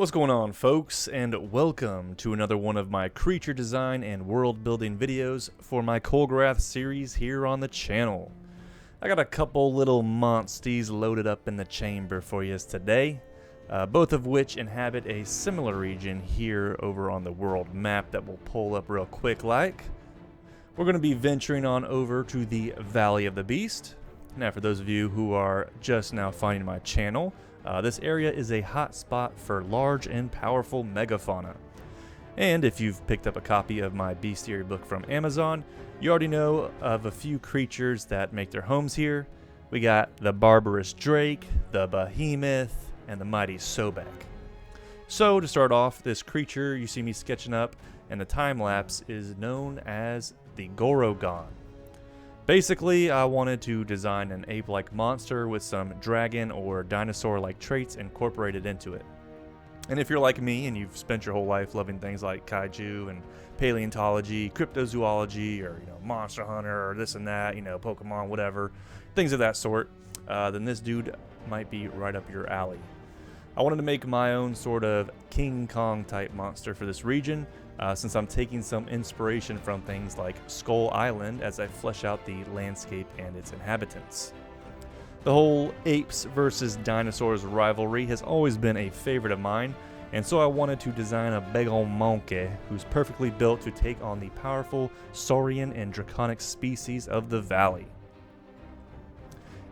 What's going on, folks, and welcome to another one of my creature design and world building videos for my Kulgurath series here on the channel. I got a couple little monsties loaded up in the chamber for you today, both of which inhabit a similar region here over on the world map that we'll pull up real quick like. We're going to be venturing on over to the Valley of the Beast. Now, for those of you who are just now finding my channel, this area is a hot spot for large and powerful megafauna. And if you've picked up a copy of my bestiary book from Amazon, you already know of a few creatures that make their homes here. We got the barbarous drake, the behemoth, and the mighty Sobek. So to start off, this creature you see me sketching up in the time lapse is known as the Gorogon. Basically, I wanted to design an ape-like monster with some dragon or dinosaur-like traits incorporated into it. And if you're like me and you've spent your whole life loving things like kaiju and paleontology, cryptozoology, or Monster Hunter or this and that, Pokemon, whatever, things of that sort, then this dude might be right up your alley. I wanted to make my own sort of King Kong type monster for this region, since I'm taking some inspiration from things like Skull Island as I flesh out the landscape and its inhabitants. The whole Apes versus Dinosaurs rivalry has always been a favorite of mine, and so I wanted to design a big ol' monkey who's perfectly built to take on the powerful Saurian and Draconic species of the valley.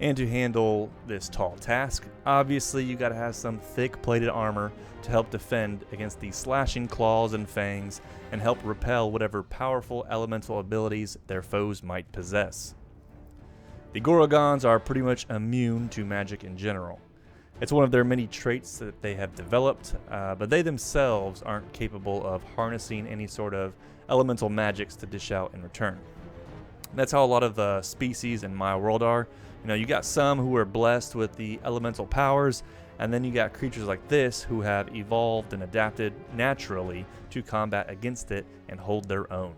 And to handle this tall task, obviously you gotta have some thick plated armor to help defend against the slashing claws and fangs and help repel whatever powerful elemental abilities their foes might possess. The Gorogons are pretty much immune to magic in general. It's one of their many traits that they have developed, but they themselves aren't capable of harnessing any sort of elemental magics to dish out in return. That's how a lot of species in my world are. You got some who are blessed with the elemental powers, and then you got creatures like this who have evolved and adapted naturally to combat against it and hold their own.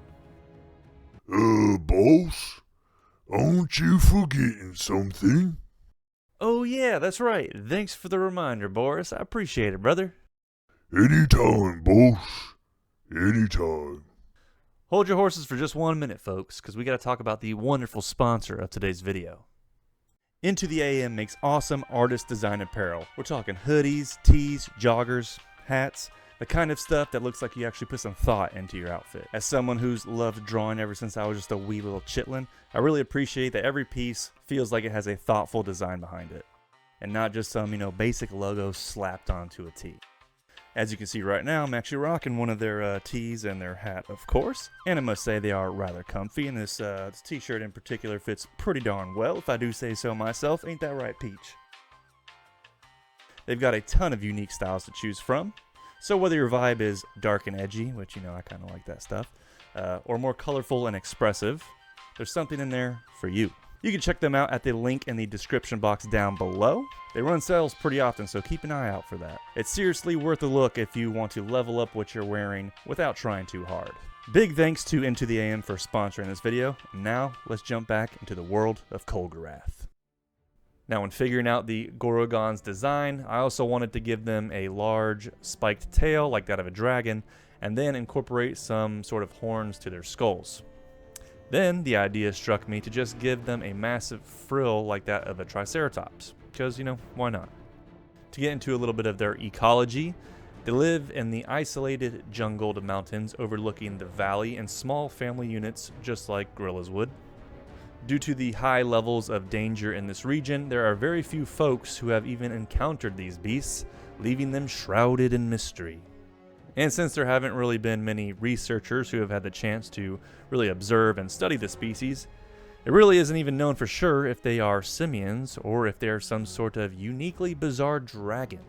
Boss? Aren't you forgetting something? Oh yeah, that's right. Thanks for the reminder, Boris. I appreciate it, brother. Anytime, boss. Anytime. Hold your horses for just 1 minute, folks, because we got to talk about the wonderful sponsor of today's video. Into the AM makes awesome artist design apparel. We're talking hoodies, tees, joggers, hats, the kind of stuff that looks like you actually put some thought into your outfit. As someone who's loved drawing ever since I was just a wee little chitlin, I really appreciate that every piece feels like it has a thoughtful design behind it, and not just some, basic logo slapped onto a tee. As you can see right now, I'm actually rocking one of their tees and their hat, of course. And I must say they are rather comfy, and this t-shirt in particular fits pretty darn well, if I do say so myself. Ain't that right, Peach? They've got a ton of unique styles to choose from. So whether your vibe is dark and edgy, which I kind of like that stuff, or more colorful and expressive, there's something in there for you. You can check them out at the link in the description box down below. They run sales pretty often, so keep an eye out for that. It's seriously worth a look if you want to level up what you're wearing without trying too hard. Big thanks to Into the AM for sponsoring this video. Now, let's jump back into the world of Kulgurath. Now, when figuring out the Gorogon's design, I also wanted to give them a large spiked tail like that of a dragon, and then incorporate some sort of horns to their skulls. Then the idea struck me to just give them a massive frill like that of a triceratops, because, why not? To get into a little bit of their ecology, they live in the isolated jungled mountains overlooking the valley in small family units just like gorillas would. Due to the high levels of danger in this region, there are very few folks who have even encountered these beasts, leaving them shrouded in mystery. And since there haven't really been many researchers who have had the chance to really observe and study the species, it really isn't even known for sure if they are simians or if they are some sort of uniquely bizarre dragon.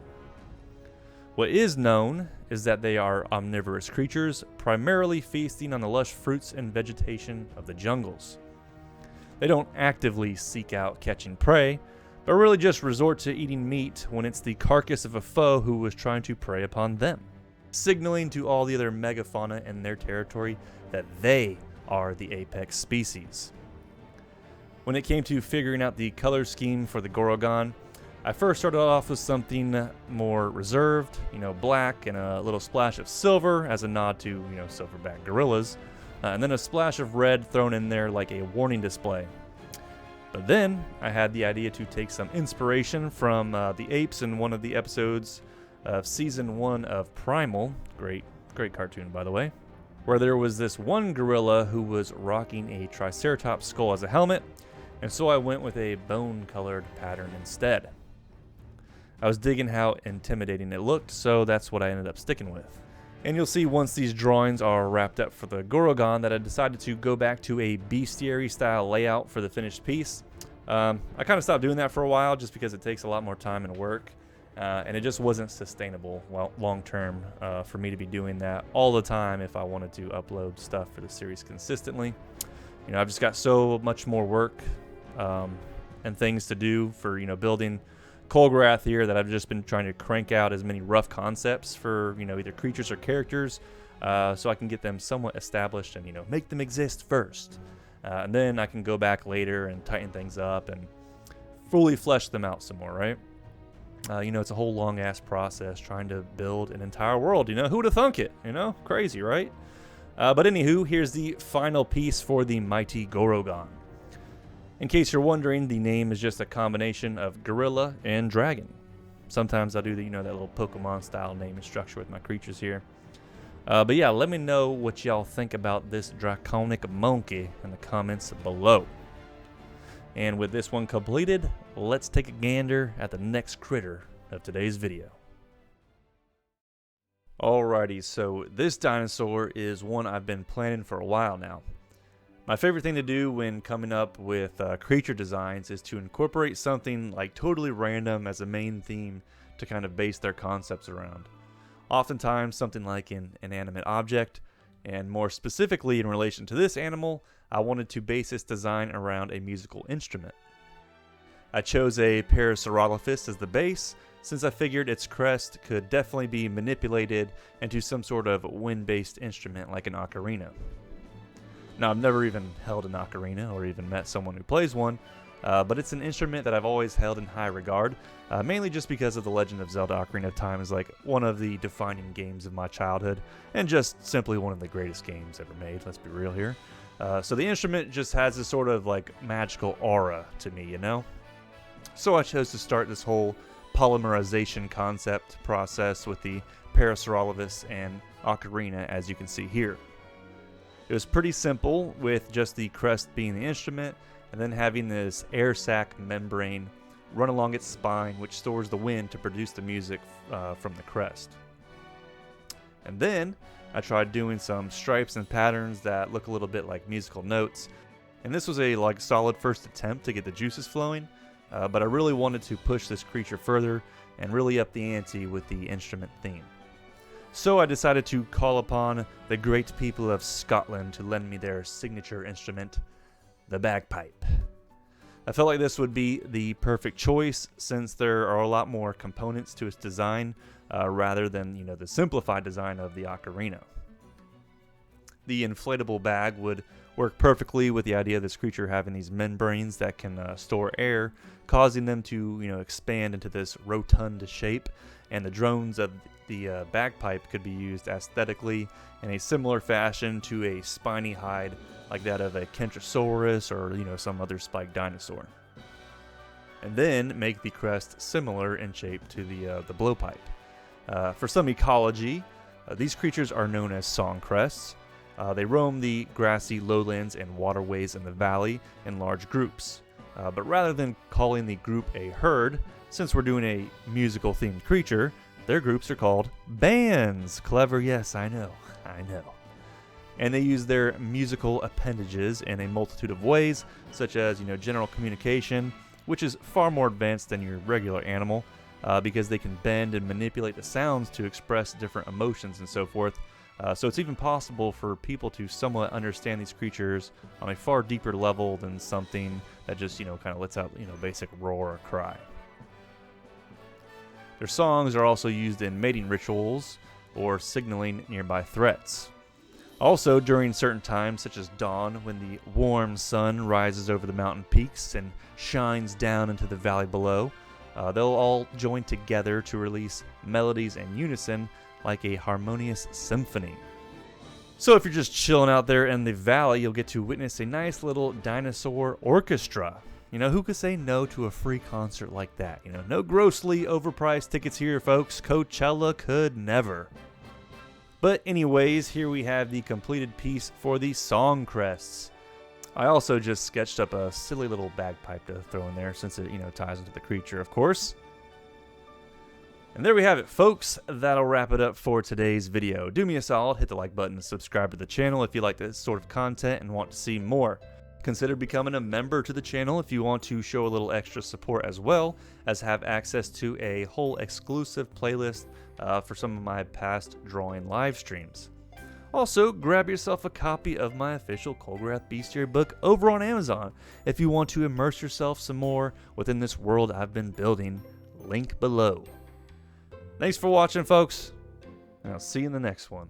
What is known is that they are omnivorous creatures, primarily feasting on the lush fruits and vegetation of the jungles. They don't actively seek out catching prey, but really just resort to eating meat when it's the carcass of a foe who was trying to prey upon them, signaling to all the other megafauna in their territory that they are the apex species. When it came to figuring out the color scheme for the Gorogon, I first started off with something more reserved, black and a little splash of silver as a nod to, silverback gorillas, and then a splash of red thrown in there like a warning display. But then I had the idea to take some inspiration from the Apes in one of the episodes of Season 1 of Primal, great cartoon by the way, where there was this one gorilla who was rocking a Triceratops skull as a helmet, and so I went with a bone-colored pattern instead. I was digging how intimidating it looked, so that's what I ended up sticking with. And you'll see once these drawings are wrapped up for the Gorogon that I decided to go back to a bestiary style layout for the finished piece. I kind of stopped doing that for a while just because it takes a lot more time and work, and it just wasn't sustainable long term for me to be doing that all the time if I wanted to upload stuff for the series consistently. I've just got so much more work and things to do for building Kulgurath here that I've just been trying to crank out as many rough concepts for either creatures or characters so I can get them somewhat established and make them exist first, and then I can go back later and tighten things up and fully flesh them out some more, right? It's a whole long ass process trying to build an entire world. Who would have thunk it? Crazy, right? But anywho, here's the final piece for the mighty Gorogon. In case you're wondering, the name is just a combination of gorilla and dragon. Sometimes I do that little Pokemon style naming structure with my creatures here. But yeah, let me know what y'all think about this Draconic monkey in the comments below. And with this one completed, let's take a gander at the next critter of today's video. Alrighty, so this dinosaur is one I've been planning for a while now. My favorite thing to do when coming up with creature designs is to incorporate something like totally random as a main theme to kind of base their concepts around. Oftentimes something like an inanimate object, and more specifically in relation to this animal, I wanted to base its design around a musical instrument. I chose a Parasaurolophus as the base, since I figured its crest could definitely be manipulated into some sort of wind-based instrument like an ocarina. Now, I've never even held an ocarina or even met someone who plays one, but it's an instrument that I've always held in high regard, mainly just because of The Legend of Zelda Ocarina of Time is like one of the defining games of my childhood, and just simply one of the greatest games ever made, let's be real here. So the instrument just has this sort of like magical aura to me, So I chose to start this whole polymerization concept process with the Parasaurolophus and ocarina, as you can see here. It was pretty simple, with just the crest being the instrument, and then having this air sac membrane run along its spine, which stores the wind to produce the music from the crest. And then I tried doing some stripes and patterns that look a little bit like musical notes, and this was a solid first attempt to get the juices flowing, but I really wanted to push this creature further and really up the ante with the instrument theme. So I decided to call upon the great people of Scotland to lend me their signature instrument, the bagpipe. I felt like this would be the perfect choice since there are a lot more components to its design rather than the simplified design of the ocarina. The inflatable bag would work perfectly with the idea of this creature having these membranes that can store air, causing them to expand into this rotund shape, and the drones of the bagpipe could be used aesthetically in a similar fashion to a spiny hide like that of a Kentrosaurus or some other spiked dinosaur. And then make the crest similar in shape to the blowpipe. For some ecology, these creatures are known as Song-Crests. They roam the grassy lowlands and waterways in the valley in large groups. But rather than calling the group a herd, since we're doing a musical themed creature, their groups are called bands. Clever, yes, I know. And they use their musical appendages in a multitude of ways, such as general communication, which is far more advanced than your regular animal, because they can bend and manipulate the sounds to express different emotions and so forth. So it's even possible for people to somewhat understand these creatures on a far deeper level than something that just kind of lets out basic roar or cry. Their songs are also used in mating rituals or signaling nearby threats. Also, during certain times, such as dawn, when the warm sun rises over the mountain peaks and shines down into the valley below, They'll all join together to release melodies in unison like a harmonious symphony. So if you're just chilling out there in the valley, you'll get to witness a nice little dinosaur orchestra. You know, who could say no to a free concert like that? You know, no grossly overpriced tickets here, folks. Coachella could never. But anyways, here we have the completed piece for the Song-Crests. I also just sketched up a silly little bagpipe to throw in there since it, ties into the creature, of course. And there we have it, folks. That'll wrap it up for today's video. Do me a solid, hit the like button and subscribe to the channel if you like this sort of content and want to see more. Consider becoming a member to the channel if you want to show a little extra support, as well as have access to a whole exclusive playlist for some of my past drawing live streams. Also, grab yourself a copy of my official Kulgurath bestiary book over on Amazon if you want to immerse yourself some more within this world I've been building. Link below. Thanks for watching, folks, and I'll see you in the next one.